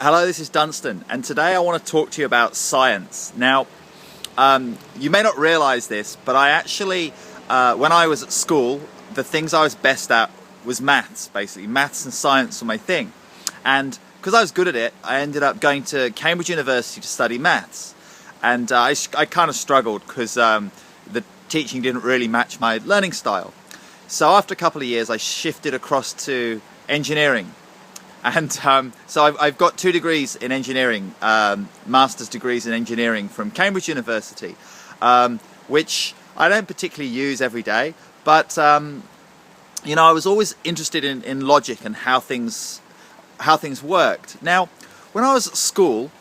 Hello, this is Dunstan, and today I want to talk to you about science. Now, you may not realize this, but I actually, when I was at school, the things I was best at was maths, basically. Maths and science were my thing. And because I was good at it, I ended up going to Cambridge University to study maths. And I kind of struggled because the teaching didn't really match my learning style. So after a couple of years, I shifted across to engineering. And so I've got 2 degrees in engineering, master's degrees in engineering from Cambridge University, which I don't particularly use every day, but you know, I was always interested in logic and how things worked. Now, when I was at school,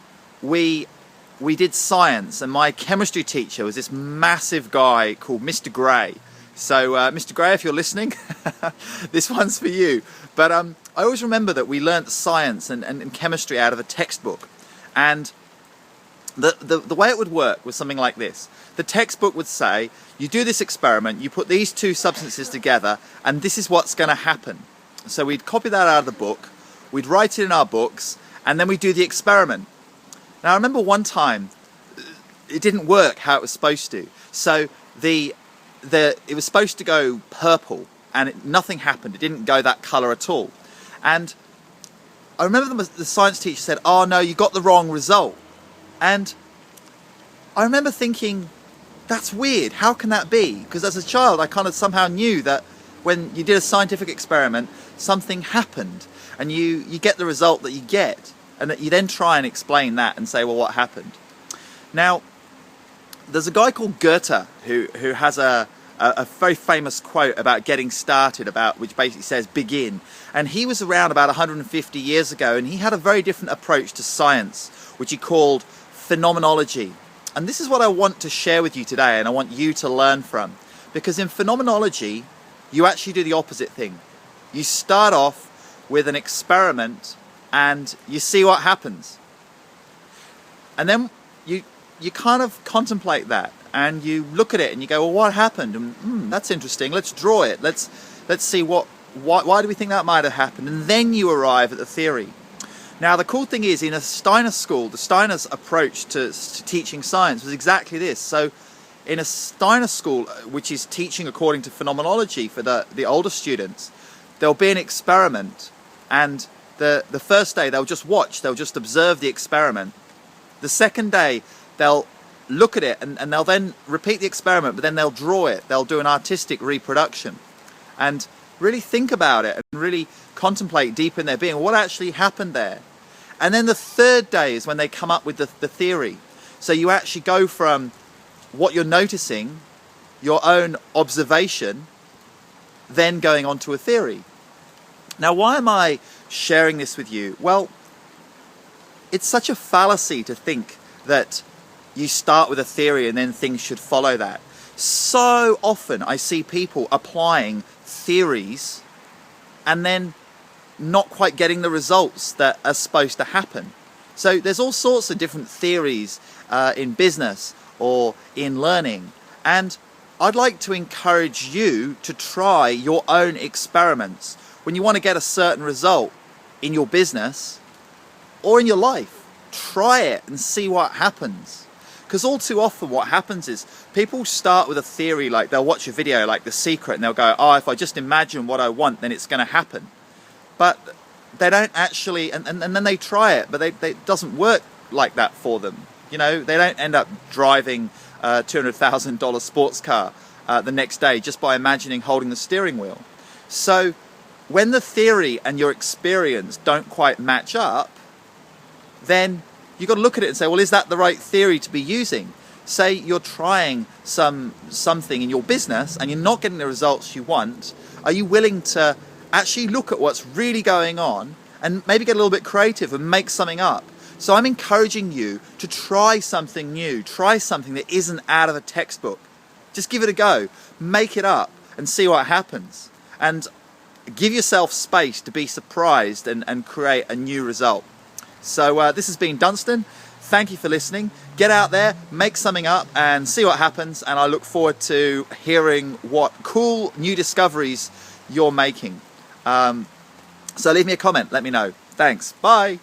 we did science, and my chemistry teacher was this massive guy called Mr. Gray. So, Mr. Gray, if you're listening, this one's for you. But I always remember that we learnt science and chemistry out of a textbook. And the way it would work was something like this. The textbook would say, you do this experiment, you put these 2 substances together, and this is what's going to happen. So we'd copy that out of the book, we'd write it in our books, and then we'd do the experiment. Now, I remember one time, it didn't work how it was supposed to. So it was supposed to go purple, and nothing happened. It didn't go that colour at all. And I remember the science teacher said, "Oh no, you got the wrong result." And I remember thinking, that's weird. How can that be? Because as a child, I kind of somehow knew that when you did a scientific experiment, something happened, and you get the result that you get, and that you then try and explain that and say, well, what happened? Now, there's a guy called Goethe who has a very famous quote about getting started, which basically says begin. And he was around about 150 years ago, and he had a very different approach to science, which he called phenomenology. And this is what I want to share with you today, and I want you to learn from. Because in phenomenology, you actually do the opposite thing. You start off with an experiment and you see what happens. And then you kind of contemplate that, and you look at it and you go, well, what happened? And that's interesting. Let's draw it. Let's see why do we think that might have happened? And then you arrive at the theory. Now, the cool thing is, in a Steiner school, the Steiner's approach to teaching science was exactly this. So in a Steiner school, which is teaching according to phenomenology for the older students, there'll be an experiment, and the first day they'll just watch, they'll just observe the experiment. The second day, they'll look at it and they'll then repeat the experiment, but then they'll draw it. They'll do an artistic reproduction and really think about it and really contemplate deep in their being what actually happened there. And then the third day is when they come up with the theory. So you actually go from what you're noticing, your own observation, then going on to a theory. Now, why am I sharing this with you? Well, it's such a fallacy to think that you start with a theory and then things should follow that. So often I see people applying theories and then not quite getting the results that are supposed to happen. So there's all sorts of different theories in business or in learning, and I'd like to encourage you to try your own experiments when you want to get a certain result in your business or in your life. Try it and see what happens. Because all too often what happens is people start with a theory, like they'll watch a video like The Secret and they'll go, oh, if I just imagine what I want, then it's going to happen. But they don't actually, and then they try it, but it doesn't work like that for them. You know, they don't end up driving a $200,000 sports car the next day just by imagining holding the steering wheel. So when the theory and your experience don't quite match up, then you've got to look at it and say, well, is that the right theory to be using? Say you're trying something in your business and you're not getting the results you want. Are you willing to actually look at what's really going on and maybe get a little bit creative and make something up? So I'm encouraging you to try something new. Try something that isn't out of a textbook. Just give it a go. Make it up and see what happens. And give yourself space to be surprised and create a new result. So this has been Dunstan. Thank you for listening. Get out there, make something up and see what happens. And I look forward to hearing what cool new discoveries you're making. So leave me a comment, let me know. Thanks, bye.